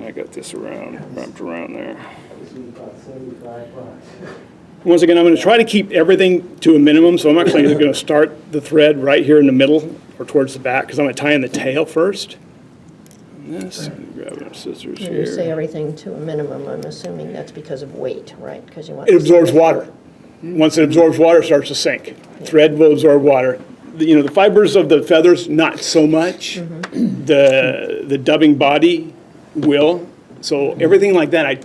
I got this wrapped around there. Once again, I'm going to try to keep everything to a minimum, so I'm actually going to start the thread right here in the middle or towards the back because I'm going to tie in the tail first. And this, grab our scissors When here. you say everything to a minimum, I'm assuming that's because of weight, right? Because you want It absorbs water. Once it absorbs water, it starts to sink. Thread will absorb water. The fibers of the feathers, not so much. The dubbing body will. So everything like that, I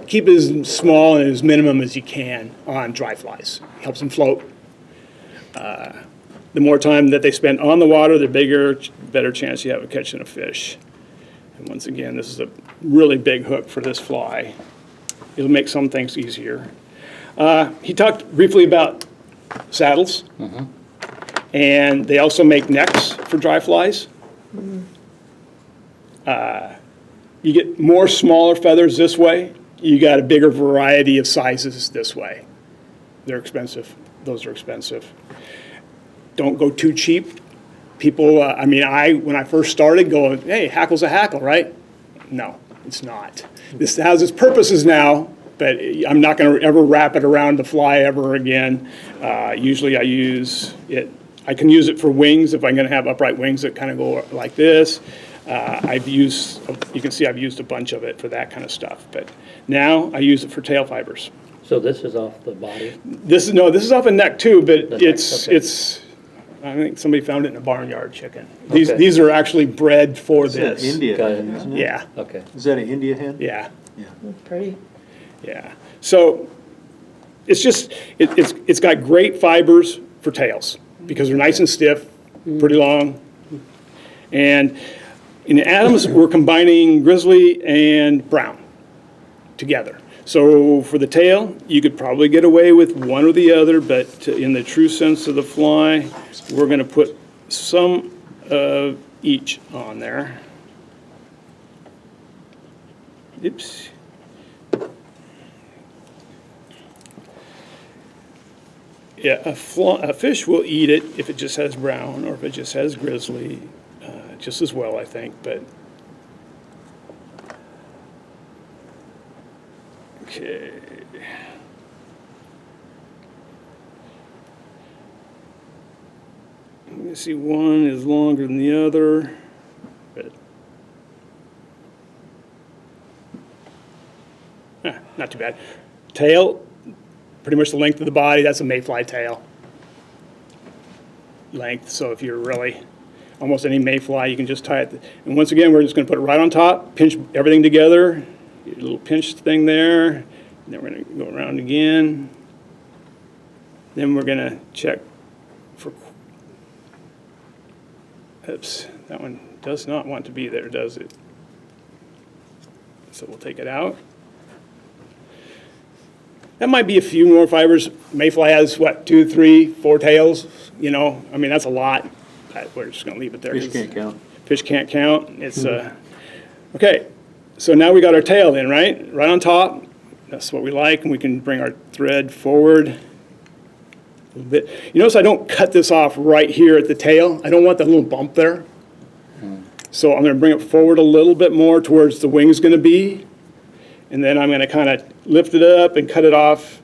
keep as small and as minimum as you can on dry flies. Helps them float. The more time that they spend on the water, the better chance you have of catching a fish. And once again, this is a really big hook for this fly. It'll make some things easier. He talked briefly about saddles. And they also make necks for dry flies. You get more smaller feathers this way. You got a bigger variety of sizes this way. They're expensive. Those are expensive. Don't go too cheap. People, when I first started going, hey, hackle's a hackle, right? No, it's not. This has its purposes now, but I'm not going to ever wrap it around the fly ever again. Usually I use it. I can use it for wings if I'm going to have upright wings that kind of go like this. You can see I've used a bunch of it for that kind of stuff. But now I use it for tail fibers. So this is off the body? This is off a neck too, but The it's neck, okay. it's. I think somebody found it in a barnyard chicken. Okay. These are actually bred for Is that this. India Got it. hen, isn't it? Yeah, Okay. Is that an India hen? yeah, Pretty. yeah. So it's just it's got great fibers for tails because they're nice and stiff, pretty long, and in Adams we're combining grizzly and brown together. So for the tail, you could probably get away with one or the other, but in the true sense of the fly, we're going to put some of each on there. Oops. Yeah, a fish will eat it if it just has brown or if it just has grizzly, just as well, I think, but. Okay. Let me see, one is longer than the other, but not too bad. Tail, pretty much the length of the body, that's a mayfly tail length. So if you're really almost any mayfly, you can just tie it. And once again, we're just going to put it right on top, pinch everything together. A little pinch thing there, and then we're going to go around again. Then we're going to check for, oops, that one does not want to be there, does it? So we'll take it out. That might be a few more fibers. Mayfly has, what, 2, 3, 4 tails? That's a lot. But we're just going to leave it there. Fish can't count. Fish can't count. It's, okay. So now we got our tail in, right on top. That's what we like, and we can bring our thread forward a little bit. You notice I don't cut this off right here at the tail. I don't want that little bump there. So I'm going to bring it forward a little bit more towards the wing's going to be, and then I'm going to kind of lift it up and cut it off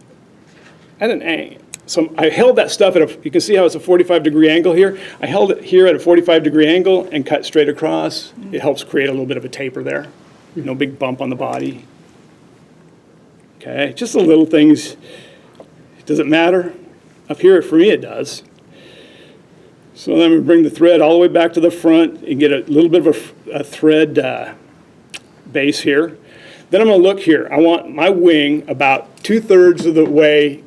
at an angle. So I held that stuff at you can see how it's a 45-degree angle here. I held it here at a 45-degree angle and cut straight across. It helps create a little bit of a taper there. No big bump on the body. Okay, just the little things. Does it matter? Up here, for me, it does. So then we bring the thread all the way back to the front and get a little bit of a thread base here. Then I'm going to look here. I want my wing about 2/3 of the way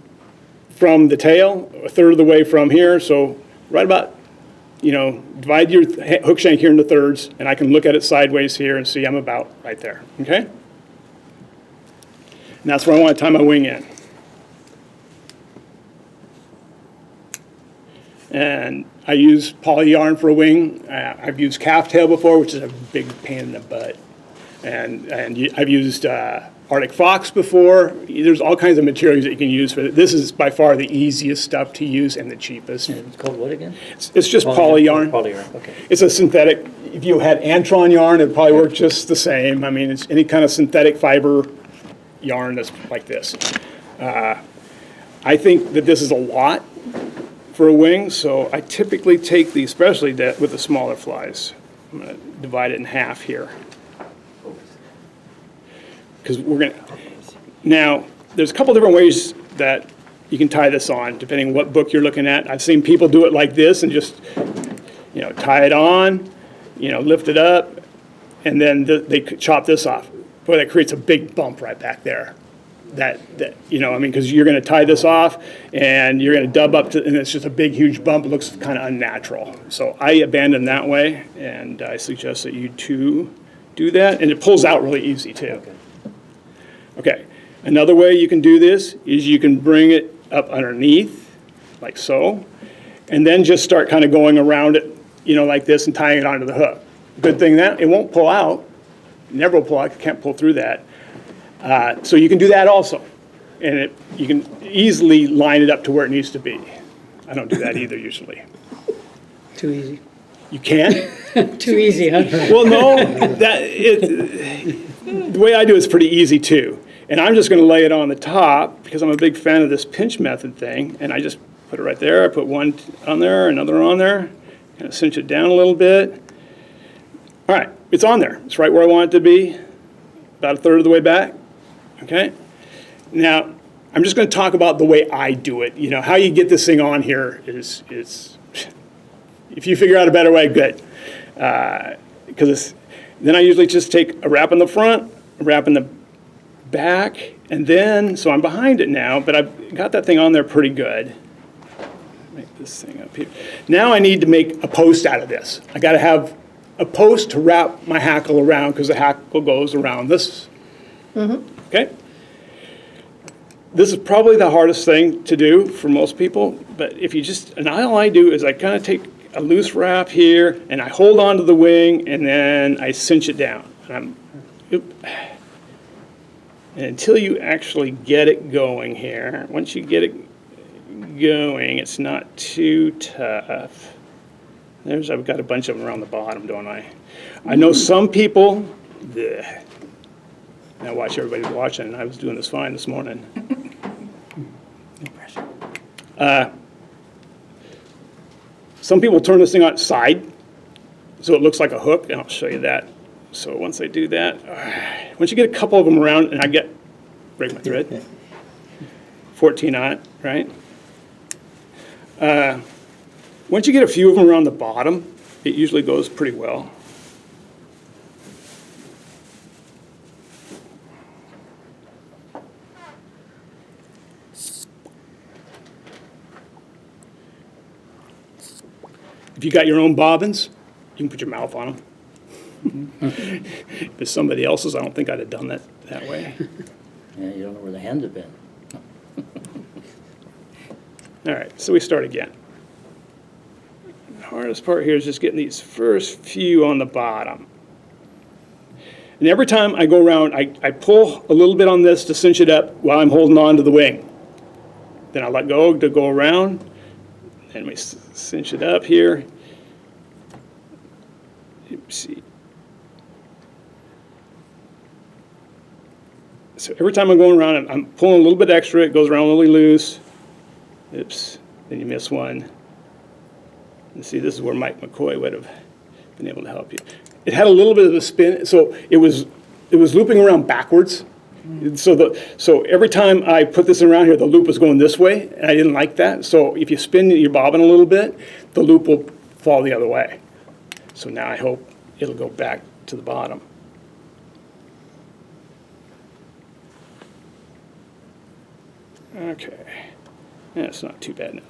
from the tail, 1/3 of the way from here. So right about, divide your hook shank here into thirds, and I can look at it sideways here and see I'm about right there, okay? And that's where I want to tie my wing in. And I use poly yarn for a wing. I've used calf tail before, which is a big pain in the butt. And I've used Arctic fox before. There's all kinds of materials that you can use for it. This is by far the easiest stuff to use and the cheapest. It's called what again? It's just poly yarn. Poly yarn, okay. It's a synthetic if you had Antron yarn, it'd probably work just the same. I mean, it's any kind of synthetic fiber yarn that's like this. I think that this is a lot for a wing, so I typically take the, especially that with the smaller flies. I'm going to divide it in half here. Because we're going to, now, there's a couple different ways that you can tie this on, depending on what book you're looking at. I've seen people do it like this and just, tie it on, lift it up, and then they chop this off. Boy, that creates a big bump right back there. Because you're going to tie this off, and you're going to dub up, and it's just a big, huge bump. It looks kind of unnatural. So I abandon that way, and I suggest that you too do that. And it pulls out really easy, too. Okay. Another way you can do this is you can bring it up underneath, like so, and then just start kind of going around it, like this, and tying it onto the hook. Good thing that it won't pull out. Never will pull out. You can't pull through that. So you can do that also, and you can easily line it up to where it needs to be. I don't do that either usually. Too easy. You can? Too easy, huh? Well, no. The way I do it is pretty easy too. And I'm just going to lay it on the top because I'm a big fan of this pinch method thing. And I just put it right there. I put one on there, another on there. Kind of cinch it down a little bit. All right, it's on there. It's right where I want it to be, about a third of the way back. Okay? Now, I'm just going to talk about the way I do it. How you get this thing on here is if you figure out a better way, good. Because then I usually just take a wrap in the front, a wrap in the back, and then, so I'm behind it now, but I've got that thing on there pretty good. Make this thing up here. Now I need to make a post out of this. I got to have a post to wrap my hackle around because the hackle goes around this. Okay? This is probably the hardest thing to do for most people, but if you just, and all I do is I kind of take a loose wrap here, and I hold on to the wing, and then I cinch it down. And until you actually get it going here, once you get it going, it's not too tough. I've got a bunch of them around the bottom, don't I? I know some people, now watch, everybody's watching, and I was doing this fine this morning. No pressure. Some people turn this thing on its side, so it looks like a hook, and I'll show you that. So once I do that, once you get a couple of them around, and break my thread, 14 on it, right? Once you get a few of them around the bottom, it usually goes pretty well. If you got your own bobbins, you can put your mouth on them. If it's somebody else's, I don't think I'd have done that way. Yeah, you don't know where the hands have been. All right, so we start again. The hardest part here is just getting these first few on the bottom. And every time I go around, I pull a little bit on this to cinch it up while I'm holding on to the wing. Then I let go to go around, and we cinch it up here. See. So every time I'm going around, I'm pulling a little bit extra. It goes around really loose. Oops, then you miss one. And see, this is where Mike McCoy would have been able to help you. It had a little bit of a spin, so it was looping around backwards. So every time I put this around here, the loop was going this way, and I didn't like that. So if you spin your bobbin a little bit, the loop will fall the other way. So now I hope it'll go back to the bottom. Okay, yeah, it's not too bad now.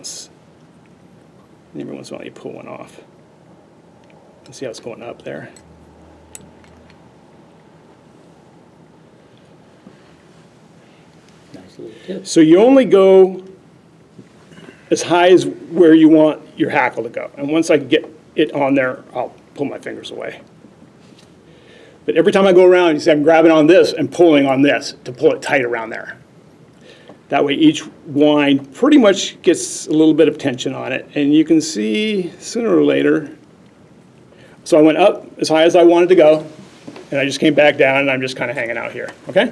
And every once in a while you pull one off. See how it's going up there? Nice little tip. So you only go as high as where you want your hackle to go. And once I get it on there, I'll pull my fingers away. But every time I go around, you see I'm grabbing on this and pulling on this to pull it tight around there. That way each wind pretty much gets a little bit of tension on it. And you can see sooner or later, So I went up as high as I wanted to go, and I just came back down, and I'm just kind of hanging out here, okay?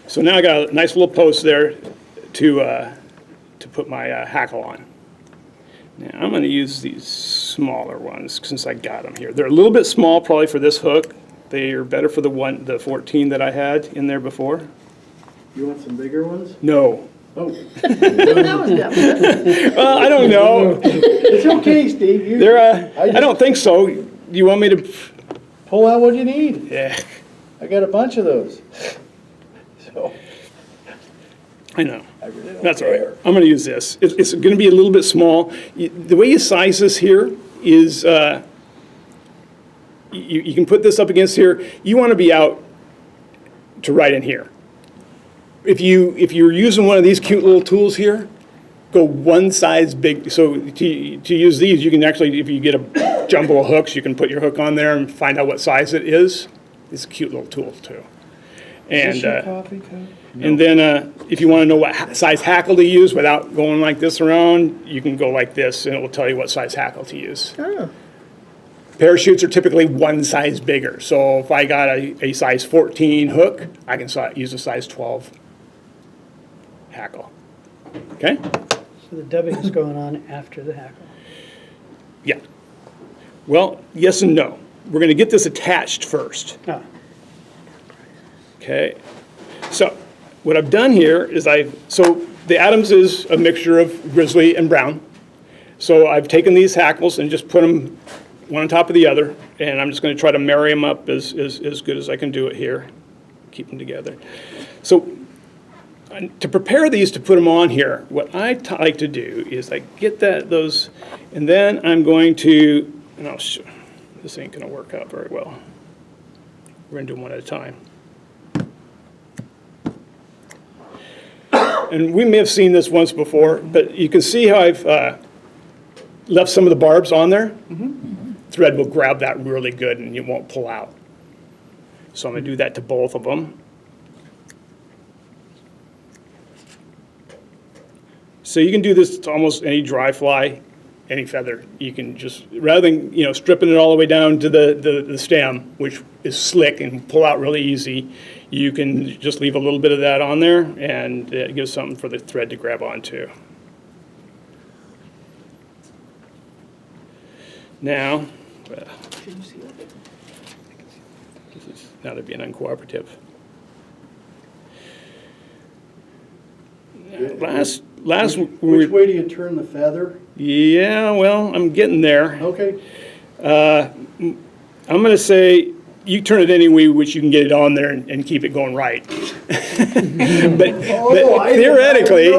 So now I got a nice little post there to put my hackle on. Now I'm going to use these smaller ones since I got them here. They're a little bit small probably for this hook. They are better for the 14 that I had in there before. You want some bigger ones? No. Oh, That was definite. Well, I don't know. it's okay, Steve. You They're, I don't think so. You want me to? pull out what you need. Yeah, I got a bunch of those. So I know. I really don't That's all right. care. I'm going to use this. It's going to be a little bit small. The way you size this here is you can put this up against here. You want to be out to right in here. If you're using one of these cute little tools here, go one size big. So to use these, you can actually, if you get a jumbo of hooks, you can put your hook on there and find out what size it is. It's a cute little tool too. Is this your And coffee cup? and then if you want to know what size hackle to use without going like this around, you can go like this, and it will tell you what size hackle to use. Oh, Parachutes are typically one size bigger. So if I got a size 14 hook, I can use a size 12 hackle. Okay? So the dubbing is going on after the hackle. Yeah. Well, yes and no. We're going to get this attached first. Ah, Okay. So what I've done here is so the Adams is a mixture of grizzly and brown. So I've taken these hackles and just put them one on top of the other, and I'm just going to try to marry them up as good as I can do it here. Keep them together. So to prepare these to put them on here, what I like to do is I get those, and then I'm going to, and this ain't going to work out very well. We're going to do them one at a time. And we may have seen this once before, but you can see how I've left some of the barbs on there. Thread will grab that really good and it won't pull out. So I'm going to do that to both of them. So you can do this to almost any dry fly, any feather. You can just, rather than stripping it all the way down to the stem, which is slick and pull out really easy, you can just leave a little bit of that on there, and it gives something for the thread to grab onto. Now, now they're being uncooperative. Last Which way do you turn the feather? yeah, well, I'm getting there. Okay. I'm going to say you turn it any way which you can get it on there and keep it going right. but theoretically,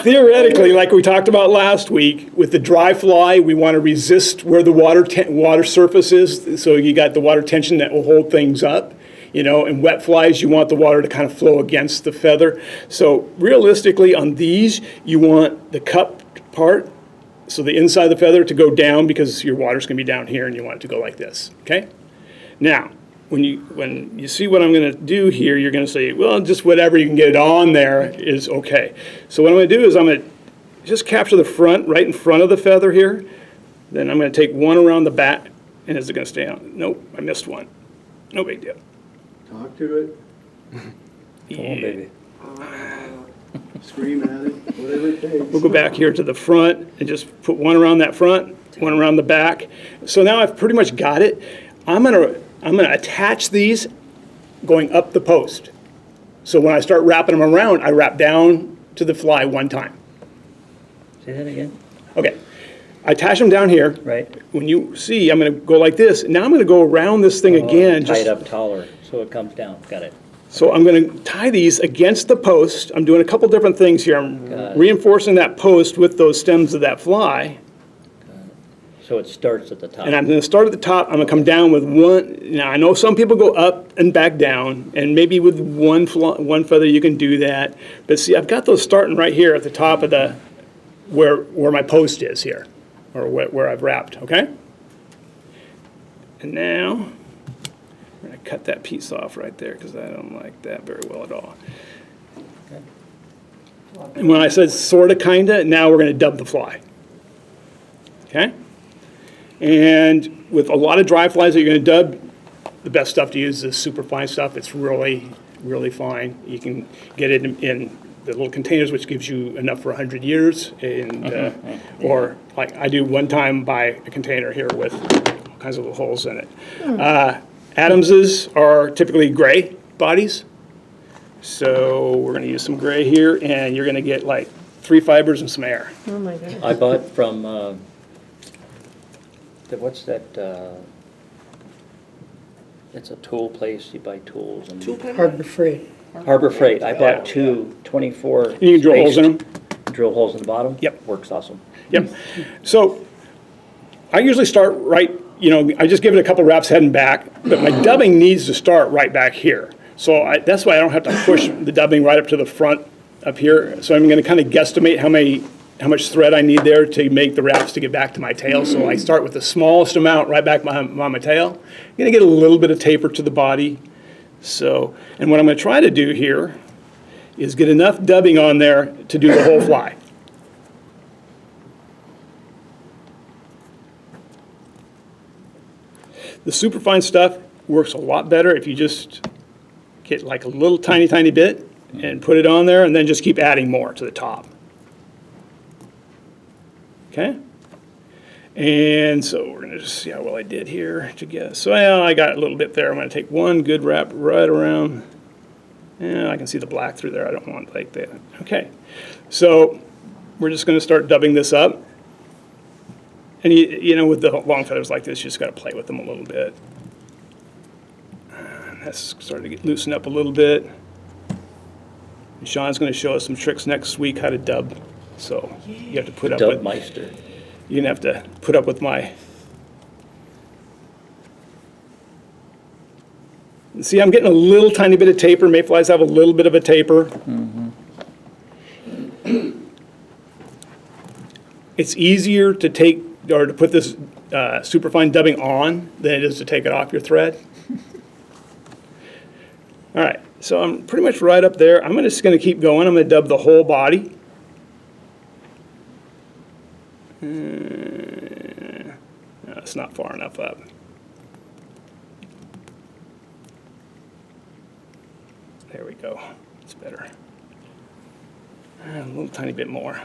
theoretically, like we talked about last week, with the dry fly, we want to resist where the water surface is, so you got the water tension that will hold things up. And wet flies, you want the water to kind of flow against the feather. So realistically, on these, you want the cupped part, so the inside of the feather to go down because your water's going to be down here, and you want it to go like this. Okay. Now, when you see what I'm going to do here, you're going to say, well, just whatever you can get it on there is okay. So what I'm going to do is I'm going to just capture the front, right in front of the feather here. Then I'm going to take one around the back, and is it going to stay on? Nope, I missed one. No big deal. Talk to it. come on, baby. Scream at it. Whatever it takes. We'll go back here to the front and just put one around that front, one around the back. So now I've pretty much got it. I'm gonna attach these going up the post. So when I start wrapping them around, I wrap down to the fly one time. Say that again? Okay. I attach them down here. Right. When you see, I'm gonna go like this. Now I'm gonna go around this thing again. Tie it up taller, so it comes down. Got it. So I'm going to tie these against the post. I'm doing a couple different things here. I'm Got it. reinforcing that post with those stems of that fly. So it starts at the top. And I'm going to start at the top. I'm going to come down with one. Now, I know some people go up and back down, and maybe with one feather you can do that. But see, I've got those starting right here at the top of the, where my post is here, or where I've wrapped, okay? And now, I'm going to cut that piece off right there because I don't like that very well at all. Okay. And when I said sorta, kinda, now we're gonna dub the fly. Okay? And with a lot of dry flies that you're gonna dub, the best stuff to use is super fine stuff. It's really, really fine. You can get it in the little containers, which gives you enough for 100 years. And, or like I do one time buy a container here with all kinds of little holes in it. Adams's are typically gray bodies. So we're gonna use some gray here, and you're gonna get like 3 fibers and some air. Oh, my God. I bought from, what's that, it's a tool place, you buy tools and. Harbor Freight. Harbor Freight, I bought two 24. You can drill holes in them. Drill holes in the bottom? Yep. Works awesome. Yep. So I usually start right, I just give it a couple reps head and back, but my dubbing needs to start right back here. So that's why I don't have to push the dubbing right up to the front up here. So I'm going to kind of guesstimate how much thread I need there to make the wraps to get back to my tail. So I start with the smallest amount right back on my tail. I'm going to get a little bit of taper to the body. So, and what I'm going to try to do here is get enough dubbing on there to do the whole fly. The superfine stuff works a lot better if you just get like a little tiny bit and put it on there and then just keep adding more to the top. Okay? And so we're going to just see how well I did here to get, so I got a little bit there. I'm going to take one good wrap right around. Yeah, I can see the black through there. I don't want like that. Okay. So we're just going to start dubbing this up. And with the long feathers like this, you just got to play with them a little bit. That's starting to get loosened up a little bit. And Sean's going to show us some tricks next week how to dub. So you have to put up with. Dubmeister. You're going to have to put up with my. See, I'm getting a little tiny bit of taper. Mayflies have a little bit of a taper. It's easier to take or to put this superfine dubbing on than it is to take it off your thread. All right, so I'm pretty much right up there. I'm just going to keep going. I'm going to dub the whole body. No, it's not far enough up. There we go. It's better. A little tiny bit more.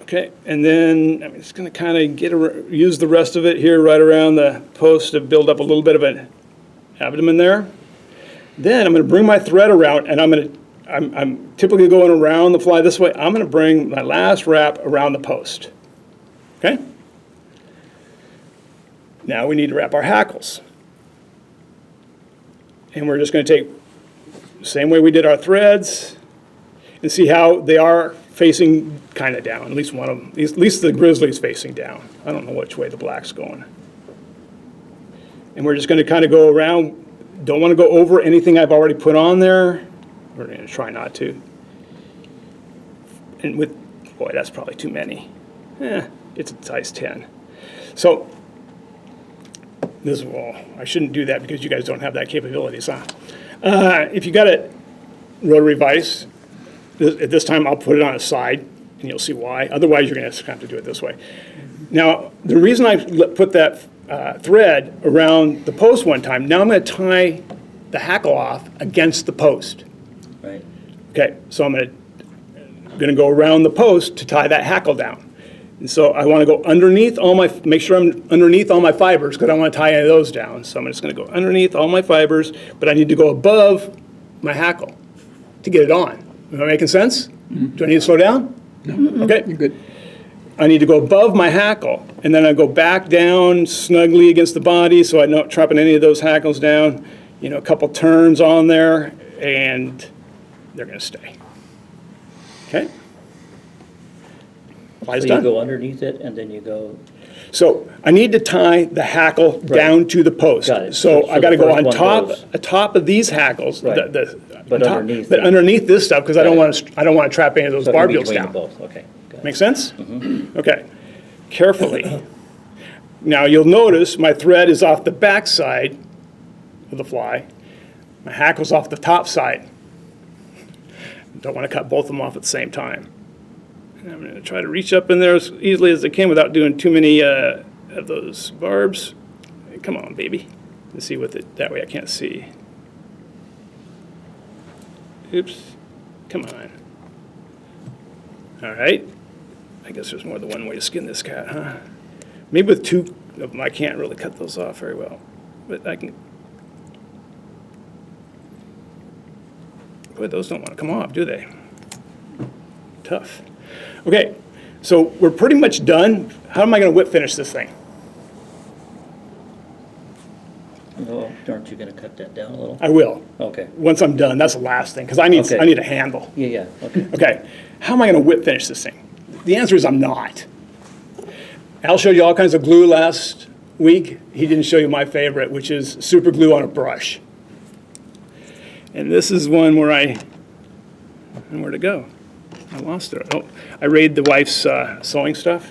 Okay, and then I'm just going to kind of use the rest of it here right around the post to build up a little bit of an abdomen there. Then I'm going to bring my thread around, and I'm typically going around the fly this way. I'm going to bring my last wrap around the post. Okay? Now we need to wrap our hackles. And we're just going to take the same way we did our threads and see how they are facing kind of down. At least one of them, at least the grizzly's facing down. I don't know which way the black's going. And we're just going to kind of go around. Don't want to go over anything I've already put on there. We're going to try not to. And with, boy, that's probably too many. It's a size 10. So this, well, I shouldn't do that because you guys don't have that capability, huh? If you got a rotary vise, at this time I'll put it on a side, and you'll see why. Otherwise, you're going to have to do it this way. Now, the reason I put that thread around the post one time, now I'm going to tie the hackle off against the post. Right. Okay, so I'm going to go around the post to tie that hackle down. And so I want to go underneath make sure I'm underneath all my fibers because I want to tie any of those down. So I'm just going to go underneath all my fibers, but I need to go above my hackle to get it on. Am I making sense? Mm-hmm. Do I need to slow down? No. Okay. You're good. I need to go above my hackle, and then I go back down snugly against the body so I'm not trapping any of those hackles down. A couple turns on there, and they're going to stay. Okay? Fly's So done. you go underneath it and then you go, So I need to tie the hackle down to the post. Got it. So So I got to the go first on one top, goes- atop of these hackles, Right. But on top- underneath but it. underneath this stuff because I don't Got it. want to trap any of those so in barbules between down. both, okay. Got it. Make sense? Okay. Carefully. Now you'll notice my thread is off the back side of the fly. My hackle's off the top side. Don't want to cut both of them off at the same time. And I'm going to try to reach up in there as easily as I can without doing too many of those barbs. Come on, baby. Let's see with it. That way I can't see. Oops. Come on. All right. I guess there's more than one way to skin this cat, huh? Maybe with two of them, I can't really cut those off very well. But I can. Boy, those don't want to come off, do they? Tough. Okay, so we're pretty much done. How am I going to whip finish this thing? Oh, aren't you gonna cut that down a little? I will. Okay. Once I'm done, that's the last thing, because I need Okay. I need a handle. Yeah, okay. Okay, how am I going to whip finish this thing? The answer is I'm not. Al showed you all kinds of glue last week. He didn't show you my favorite, which is super glue on a brush. And this is one where and where'd it go? I lost it. Oh, I raided the wife's sewing stuff.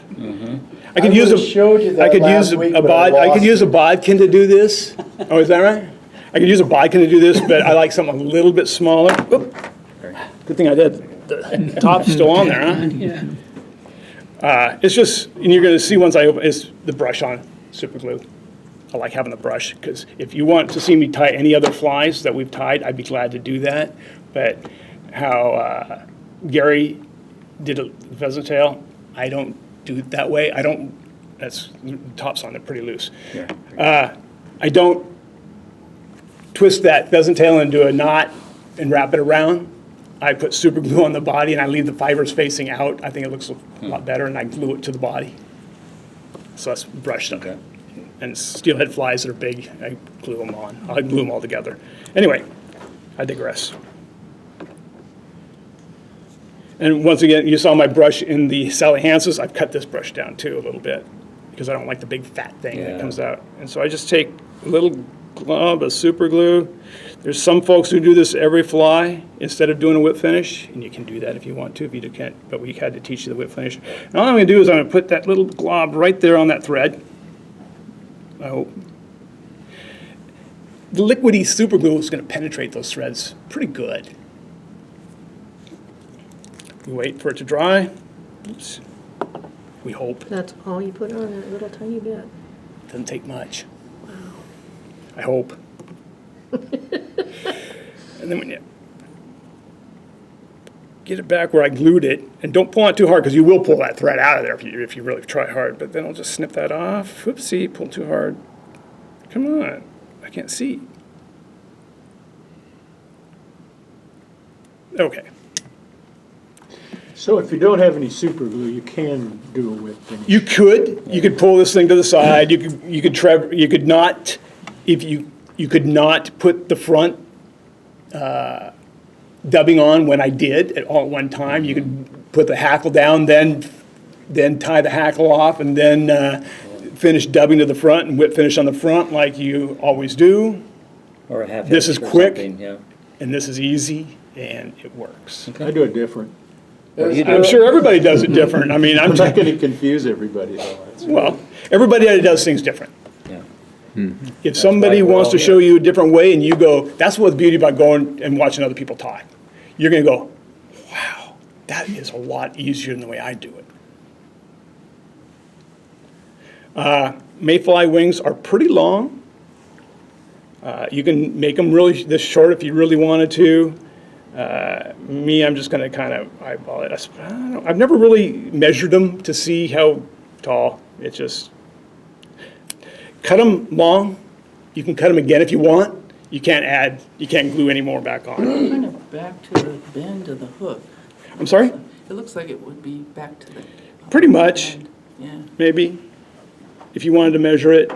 I could I use would've showed you that I could last use week, a but I bod. I could lost use a bodkin to do this. Oh, is that right? I could use a bodkin to do this, but I like something a little bit smaller. Oop. Good thing I did. The top's still on there, huh? Yeah. It's just, and you're going to see once I open, it's the brush on super glue. I like having the brush, because if you want to see me tie any other flies that we've tied, I'd be glad to do that. But how Gary did a pheasant tail, I don't do it that way. I don't, that's, the top's on it pretty loose. I don't twist that pheasant tail into a knot and wrap it around. I put super glue on the body and I leave the fibers facing out. I think it looks a lot better, and I glue it to the body. So that's brushed up. Okay. And steelhead flies that are big, I glue them on. I glue them all together. Anyway, I digress. And once again, you saw my brush in the Sally Hansen's. I've cut this brush down too a little bit, because I don't like the big fat thing that Yeah. comes out. And so I just take a little glob of super glue. There's some folks who do this every fly instead of doing a whip finish, and you can do that if you want to, if you can't, but we had to teach you the whip finish. And all I'm gonna do is I'm gonna put that little glob right there on that thread. I hope. The liquidy super glue is gonna penetrate those threads pretty good. We wait for it to dry. Oops. We hope. That's all you put on that little tiny bit. Doesn't take much. I hope. And then when you get it back where I glued it, and don't pull on it too hard, because you will pull that thread out of there if you really try hard. But then I'll just snip that off. Whoopsie, pull too hard. Come on, I can't see. Okay. So if you don't have any super glue, you can do a whip finish. You could pull this thing to the side. You could not, if you could not put the front dubbing on when I did at all at one time. You could put the hackle down, then tie the hackle off, and then finish dubbing to the front and whip finish on the front like you always do. Or a half inch This is or quick. something, yeah. And this is easy, and it works. I do it different. You do I'm it. sure everybody does it different. I mean, I'm not going to confuse everybody though. That's- well, everybody does things different. Yeah. If somebody why we're wants all to here. show you a different way and you go, that's what's the beauty about going and watching other people tie. You're going to go, wow, that is a lot easier than the way I do it. Mayfly wings are pretty long. You can make them really this short if you really wanted to. Me, I'm just going to kind of eyeball it. I don't know. I've never really measured them to see how tall. It's just cut them long. You can cut them again if you want. You can't glue any more back on. Kind of back to the bend of the hook. I'm sorry? It looks like it would be back to the. Pretty much. bend. Yeah. Maybe, if you wanted to measure it.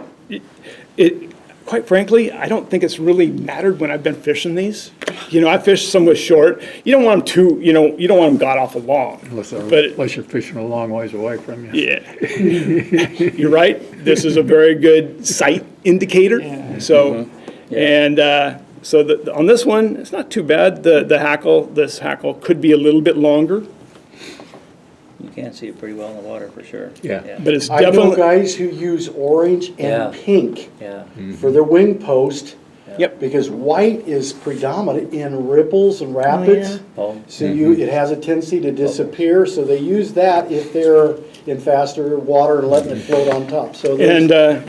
Quite frankly, I don't think it's really mattered when I've been fishing these. You know, I fished some with short. You don't want them too, you don't want them god-awful long. Unless you're fishing a long ways away from you. Yeah. You're right. This is a very good sight indicator. Yeah. So, Yeah. and so on this one, it's not too bad. This hackle could be a little bit longer, You can see it pretty well in the water, for sure. Yeah. but it's I know definitely, guys who use orange Yeah. and pink Yeah, for their wing post, Yep. Because white is predominant in ripples and rapids. Oh, So it has a tendency to disappear, so they use that if they're in faster water and letting it float on top. So there's- And